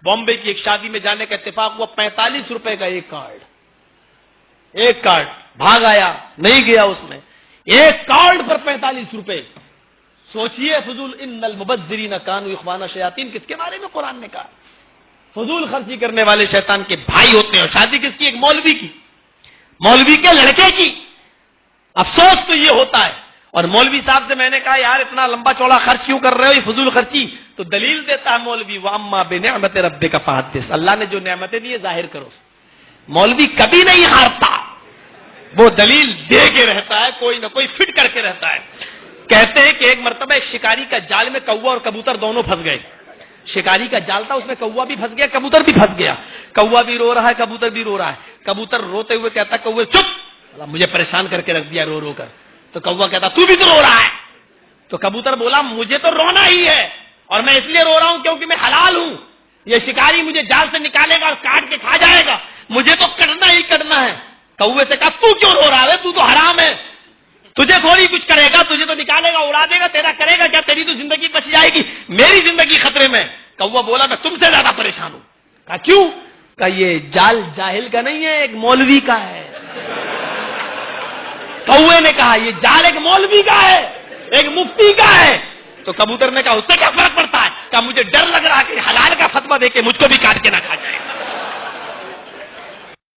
بامبے کی ایک شادی میں جانے کا اتفاق ہوا، 45 روپے کا ایک کارڈ، بھاگ آیا، نہیں گیا اس میں، ایک کارڈ پر 45 روپے. سوچئے فضول، ان المبذرین کانوا اخوان الشیاطین کس کے بارے میں قرآن نے کہا؟ فضول خرچی کرنے والے شیطان کے بھائی ہوتے ہیں. اور شادی کس کی؟ ایک مولوی کی، مولوی کے لڑکے کی. افسوس تو یہ ہوتا ہے. اور مولوی صاحب سے میں نے کہا یار اتنا لمبا چوڑا خرچ کیوں کر رہے ہو، یہ فضول خرچی؟ تو دلیل دیتا ہے مولوی، وَأَمَّا بِنِعْمَةِ رَبِّكَ فَحَدِّثْ، اللہ نے جو نعمتیں دی ظاہر کرو. مولوی کبھی نہیں ہارتا، وہ دلیل دے کے رہتا ہے، کوئی نہ کوئی فٹ کر کے رہتا ہے. کہتے ہیں کہ ایک مرتبہ ایک شکاری کا جال میں کوا اور کبوتر دونوں پھنس گئے. شکاری کا جال تھا، اس میں کوا بھی پھنس گیا، کبوتر بھی پھنس گیا. کوا بھی رو رہا ہے، کبوتر بھی رو رہا ہے. کبوتر روتے ہوئے کہتا کوے چپ، مجھے پریشان کر کے رکھ دیا رو رو کر. تو کوا کہتا تو بھی تو رو رہا ہے. تو کبوتر بولا مجھے تو رونا ہی ہے، اور میں اس لیے رو رہا ہوں کیونکہ میں حلال ہوں. یہ شکاری مجھے جال سے نکالے گا اور کاٹ کے کھا جائے گا، مجھے تو کٹنا ہی کٹنا ہے. کوے سے کہا تو کیوں رو رہا ہے، تو حرام ہے، تجھے تھوڑی کچھ کرے گا، تجھے تو نکالے گا اڑا دے گا، تیرا کرے گا کیا؟ تیری تو زندگی بچ جائے گی، میری زندگی خطرے میں. کوا بولا میں تم سے زیادہ پریشان ہوں. کہا کیوں؟ کہا یہ جال جاہل کا نہیں ہے، ایک مولوی کا ہے. کوے نے کہا یہ جال ایک مولوی کا ہے، ایک مفتی کا ہے. تو کبوتر نے کہا اس سے کیا فرق پڑتا ہے؟ کہا مجھے ڈر لگ رہا ہے کہ حلال کا فتویٰ دے کے مجھ کو بھی کاٹ کے نہ کھا جائے.